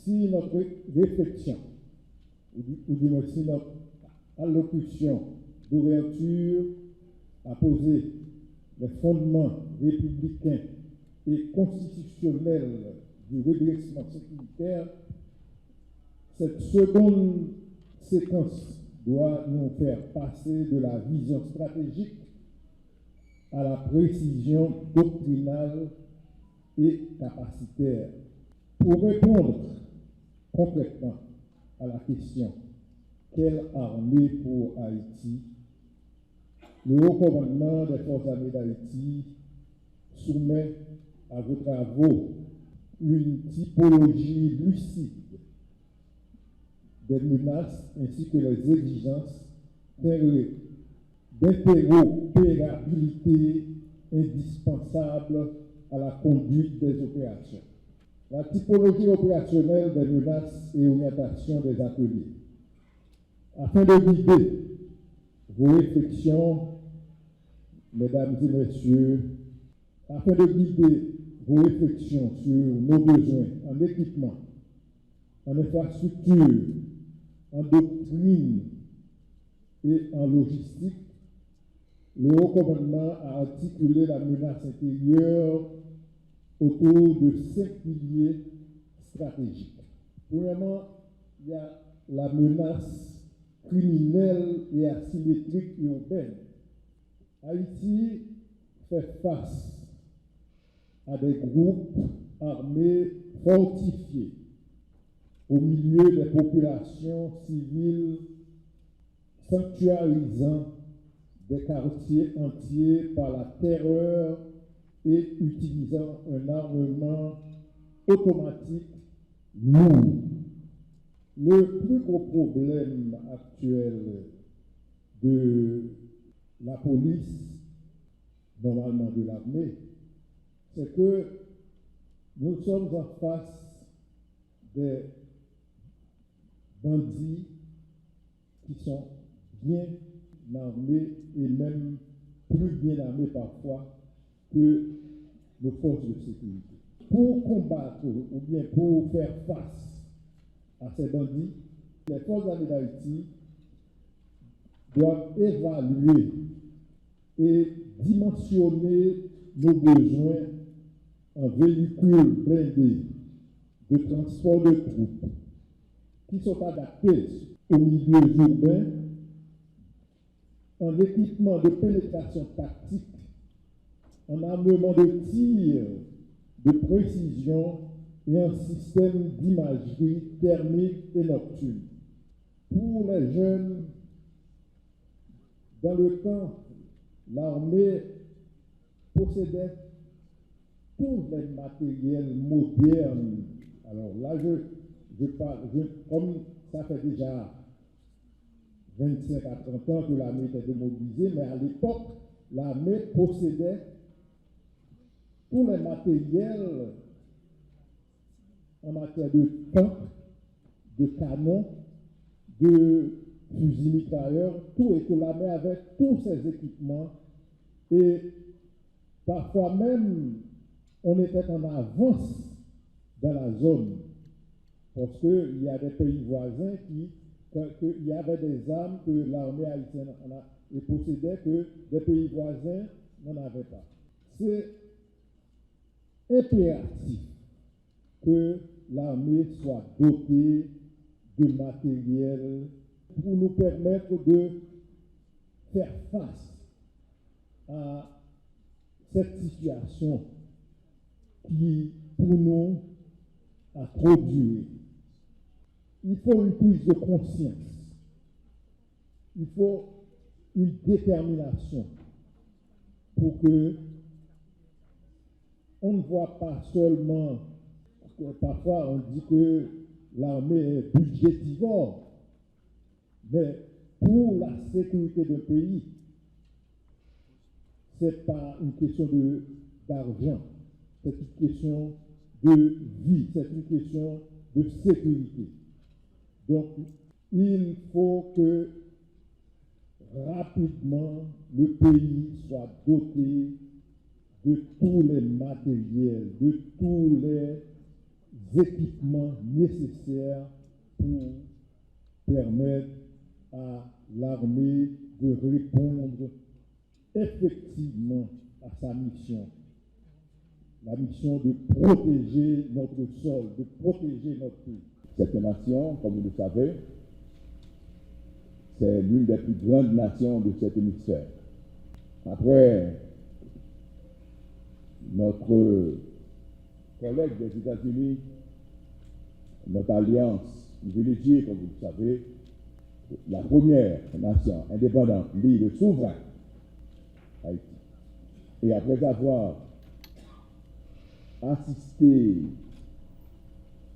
Si notre réflexion, ou du moins si notre allocution d'ouverture a posé les fondements républicains et constitutionnels du redressement sécuritaire, cette seconde séquence doit nous faire passer de la vision stratégique à la précision doctrinale et capacitaire. Pour répondre concrètement à la question « Quelle armée pour Haïti ?», le Haut Commandement des Forces armées d'Haïti soumet à vos travaux une typologie lucide des menaces ainsi que les exigences d'interopérabilité indispensables à la conduite des opérations. La typologie opérationnelle des menaces et orientation des ateliers. Afin de guider vos réflexions, mesdames et messieurs, afin de guider vos réflexions sur nos besoins en équipement, en infrastructure, en doctrine et en logistique, le Haut Commandement a articulé la menace intérieure autour de 5 piliers stratégiques. Premièrement, il y a la menace criminelle et asymétrique urbaine. Haïti fait face à des groupes armés fortifiés au milieu des populations civiles, sanctuarisant des quartiers entiers par la terreur et utilisant un armement automatique lourd. Le plus gros problème actuel de la police, normalement de l'armée, c'est que nous sommes en face des bandits qui sont bien armés et même plus bien armés parfois que nos forces de sécurité. Pour combattre ou bien pour faire face à ces bandits, les forces armées d'Haïti doivent évaluer et dimensionner nos besoins en véhicules blindés de transport de troupes qui sont adaptés aux milieux urbains, en équipement de pénétration tactique, en armement de tir de précision et un système d'imagerie thermique et nocturne. Pour les jeunes, dans le temps, l'armée possédait tous les matériels modernes. Alors là, je parle, comme ça fait déjà 25 à 30 ans que l'armée était démobilisée, mais à l'époque, l'armée possédait tous les matériels en matière de tanks, de canons, de fusils mitrailleurs, tout, et que l'armée avait tous ces équipements. Et parfois même, on était en avance dans la zone, parce qu'il y a des pays voisins il y avait des armes que l'armée haïtienne possédait que des pays voisins n'en avaient pas. C'est impératif que l'armée soit dotée de matériel pour nous permettre de faire face à cette situation qui, pour nous, a trop duré. Il faut une prise de conscience. Il faut une détermination pour que on ne voit pas seulement, parce que parfois on dit que l'armée est budgétivore, mais pour la sécurité d'un pays, ce n'est pas une question d'argent, c'est une question de vie, c'est une question de sécurité. Donc, il faut que rapidement le pays soit doté de tous les matériels, de tous les équipements nécessaires pour permettre à l'armée de répondre effectivement à sa mission. La mission de protéger notre sol, de protéger notre pays. Cette nation, comme vous le savez, c'est l'une des plus grandes nations de cet hémisphère. Après notre collègue des États-Unis, notre alliance privilégiée, comme vous le savez, la première nation indépendante, libre, souveraine, Haïti. Et après avoir assisté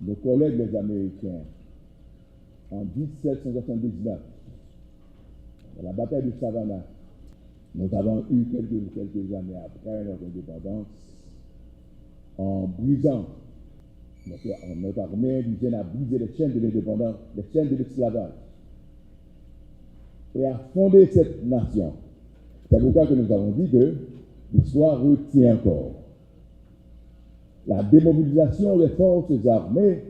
nos collègues les Américains en 1779, à la bataille de Savannah, nous avons eu quelques années après notre indépendance, en brisant, notre armée indigène a brisé les chaînes de l'indépendance, les chaînes de l'esclavage, et a fondé cette nation. C'est pourquoi que nous avons dit que l'histoire retient encore. La démobilisation des forces armées,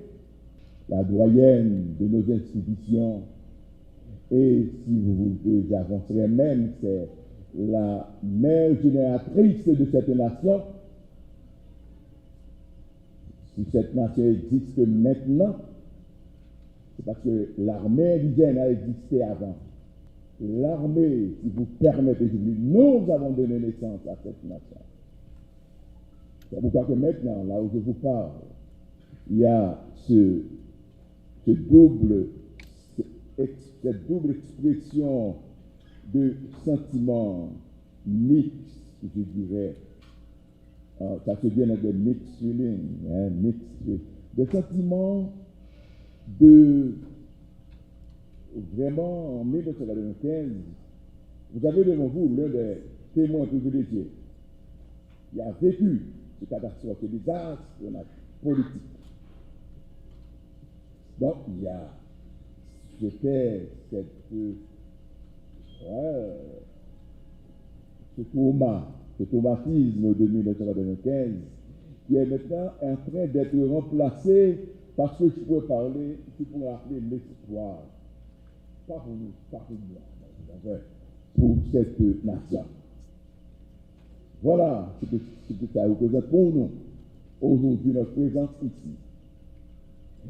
la doyenne de nos institutions, et si vous voulez, j'avancerai même, c'est la mère génératrice de cette nation. Si cette nation existe maintenant, c'est parce que l'armée indigène a existé avant. L'armée, si vous permettez, nous avons donné naissance à cette nation. C'est pourquoi que maintenant, là où je vous parle, il y a cette double expression de sentiments mixtes, je dirais. Ça se dit avec des mixed feelings, des sentiments de vraiment en 1995, vous avez devant vous l'un des témoins privilégiés. Il a vécu ces catastrophes, ces désastres politiques. Donc, il y a ce traumatisme de 1995 qui est maintenant en train d'être remplacé par ce que je pourrais parler, qui pourrait appeler l'espoir. Pas pour nous, pas pour moi, pour cette nation. Voilà ce que ça représente pour nous, aujourd'hui, notre présence ici.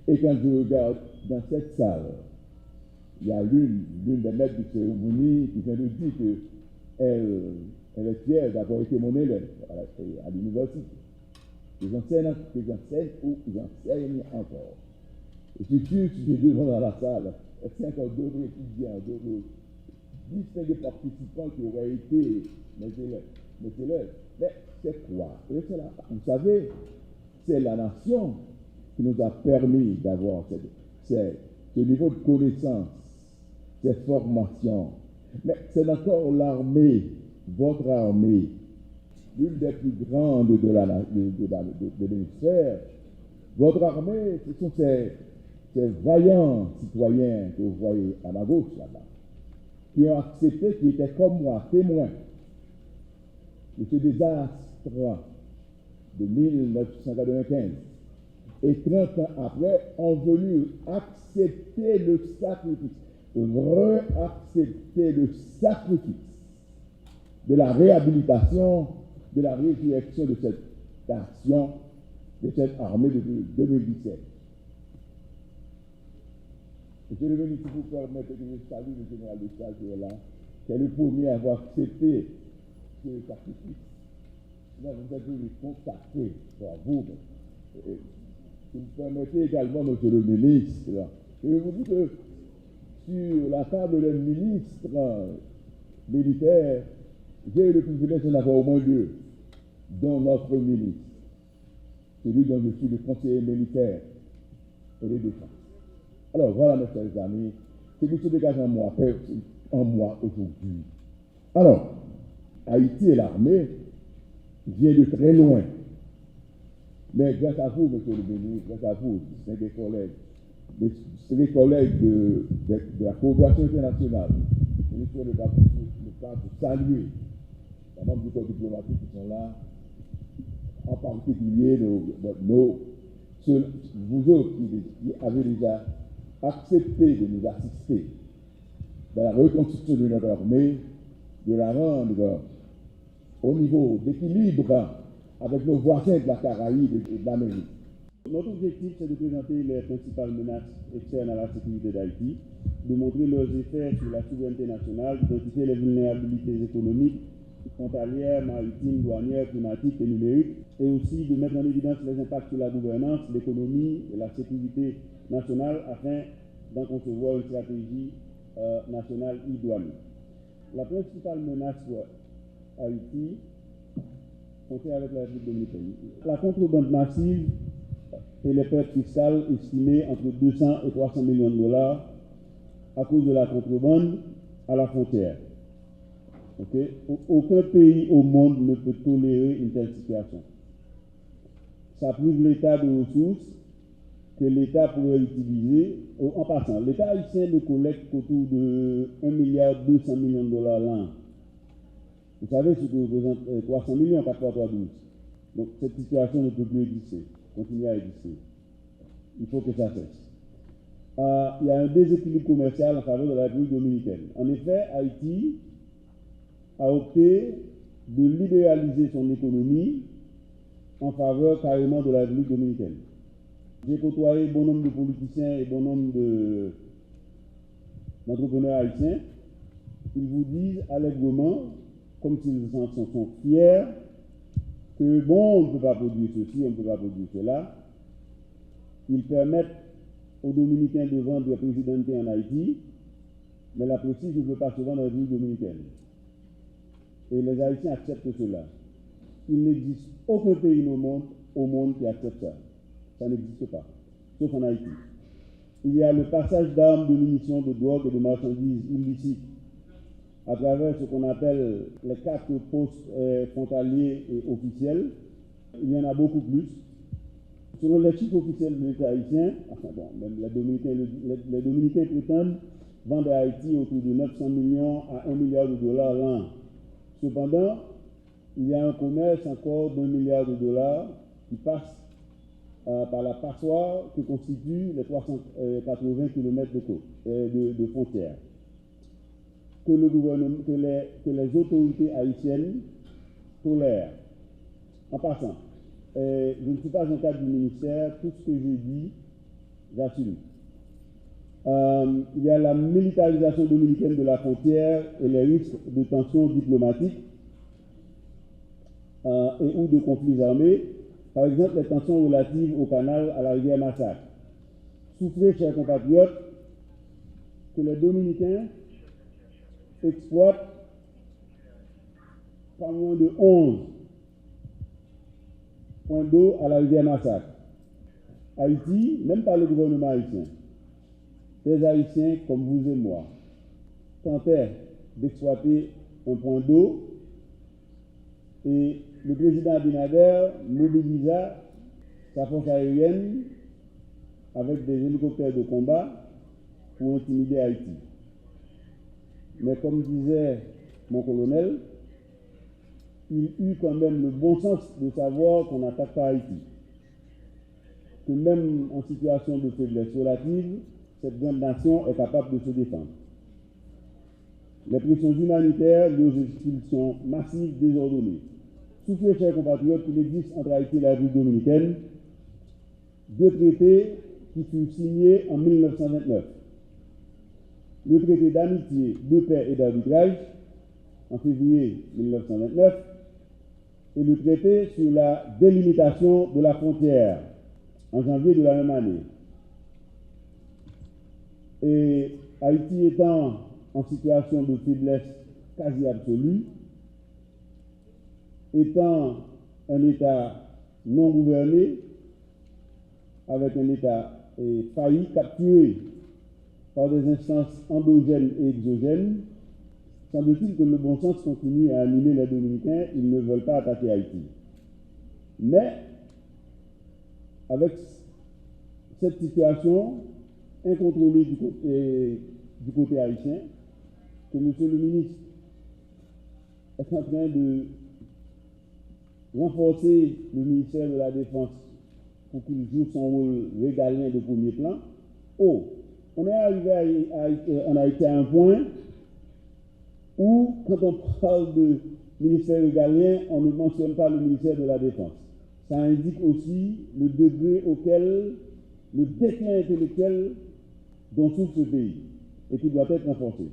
Et quand je regarde dans cette salle, il y a l'une des maîtres de cérémonie qui vient de dire qu'elle est fière d'avoir été mon élève à l'université. Ils enseignent ou ils enseignent encore. Et je suis sûr que j'ai devant dans la salle, est-ce qu'il y a encore d'autres étudiants, d'autres distingués participants qui auraient été mes élèves. Mais c'est quoi? Vous savez, c'est la nation qui nous a permis d'avoir ce niveau de connaissance, cette formation. Mais c'est encore l'armée, votre armée, l'une des plus grandes de l'hémisphère. Votre armée, ce sont ces vaillants citoyens que vous voyez à ma gauche là-bas, qui ont accepté, qui étaient comme moi, témoins de ce désastre de 1995. Et 30 ans après, ont venu accepter le sacrifice, re-accepter le sacrifice de la réhabilitation, de la résurrection de cette nation, de cette armée de 2017. Monsieur le ministre, si vous permettez que je salue le général de Charles qui est là, c'est le premier à avoir accepté ce sacrifice. Là, vous êtes venu consacrer, vous. Si vous permettez également, monsieur le ministre, je vous dis que sur la table des ministres militaires, j'ai eu le privilège d'en avoir au moins deux, dont notre ministre. celui dont je suis le conseiller militaire et de défense. Alors voilà, mes chers amis, ce qui se dégage en moi aujourd'hui. Alors, Haïti et l'armée viennent de très loin. Mais grâce à vous, monsieur le ministre, grâce à vous, des collègues de la coopération internationale, je suis le cas de saluer les membres du corps diplomatique qui sont là, en particulier vous autres qui avez déjà accepté de nous assister dans la reconstruction de notre armée, de la rendre au niveau d'équilibre avec nos voisins de la Caraïbe et de l'Amérique. Notre objectif, c'est de présenter les principales menaces externes à la sécurité d'Haïti, de montrer leurs effets sur la souveraineté nationale, d'identifier les vulnérabilités économiques, frontalières, maritimes, douanières, climatiques et numériques, et aussi de mettre en évidence les impacts sur la gouvernance, l'économie et la sécurité nationale afin d'en concevoir une stratégie nationale idoine. La principale menace pour Haïti, concerne avec la République dominicaine. La contrebande massive et les pertes fiscales estimées entre 200 et 300 millions de dollars à cause de la contrebande à la frontière. Okay? Aucun pays au monde ne peut tolérer une telle situation. Ça prive l'État de ressources que l'État pourrait utiliser. En passant, l'État haïtien ne collecte qu'autour de 1,2 milliard de dollars l'an. Vous savez ce que représente 300 millions, 4 fois 3, 12. Donc cette situation ne peut plus exister, continuer à exister. Il faut que ça cesse. Il y a un déséquilibre commercial en faveur de la République dominicaine. En effet, Haïti a opté de libéraliser son économie en faveur carrément de la République dominicaine. J'ai côtoyé bon nombre de politiciens et bon nombre d'entrepreneurs haïtiens. Ils vous disent allègrement, comme s'ils en sont fiers, que bon, on ne peut pas produire ceci, on ne peut pas produire cela. Ils permettent aux Dominicains de vendre des présidentielles en Haïti, mais la précise ne peut pas se vendre en République dominicaine. Et les Haïtiens acceptent cela. Il n'existe aucun pays au monde qui accepte ça. Ça n'existe pas, sauf en Haïti. Il y a le passage d'armes, de munitions, de drogue et de marchandises illicites à travers ce qu'on appelle les 4 postes frontaliers et officiels. Il y en a beaucoup plus. Selon les chiffres officiels de l'État haïtien, enfin bon, même les Dominicains prétendent vendre à Haïti autour de 900 millions à 1 milliard de dollars l'an. Cependant, il y a un commerce encore d'1 milliard de dollars qui passe par la passoire que constituent les 380 km de côte, de frontières. Que le gouvernement, que les autorités haïtiennes tolèrent. En passant, je ne suis pas un cadre du ministère, tout ce que j'ai dit, j'assume. Il y a la militarisation dominicaine de la frontière et les risques de tensions diplomatiques et ou de conflits armés. Par exemple, les tensions relatives au canal à la rivière Massacre. Souffrez, chers compatriotes, que les Dominicains exploitent pas moins de 11 points d'eau à la rivière Massacre. Haïti, même pas le gouvernement haïtien, des Haïtiens comme vous et moi, tentaient d'exploiter un point d'eau et le président Abinader mobilisa sa force aérienne avec des hélicoptères de combat pour intimider Haïti. Mais comme disait mon colonel, il eut quand même le bon sens de savoir qu'on n'attaque pas Haïti. Que même en situation de faiblesse relative, cette grande nation est capable de se défendre. Les pressions humanitaires liées aux expulsions massives désordonnées. Souffrez, chers compatriotes, qu'il existe entre Haïti et la République dominicaine 2 traités qui furent signés en 1929. Le traité d'amitié, de paix et d'arbitrage en février 1929 et le traité sur la délimitation de la frontière en janvier de la même année. Et Haïti étant en situation de faiblesse quasi absolue, étant un État non gouverné, avec un État failli, capturé par des instances endogènes et exogènes, semble-t-il que le bon sens continue à animer les Dominicains. Ils ne veulent pas attaquer Haïti. Mais, avec cette situation incontrôlée du côté haïtien, que M. le ministre est en train de renforcer le ministère de la Défense pour qu'il joue son rôle régalien de premier plan. On est arrivé en Haïti à un point où, quand on parle de ministère régalien, on ne mentionne pas le ministère de la Défense. Ça indique aussi le degré auquel, le déclin intellectuel dont souffre ce pays et qui doit être renforcé.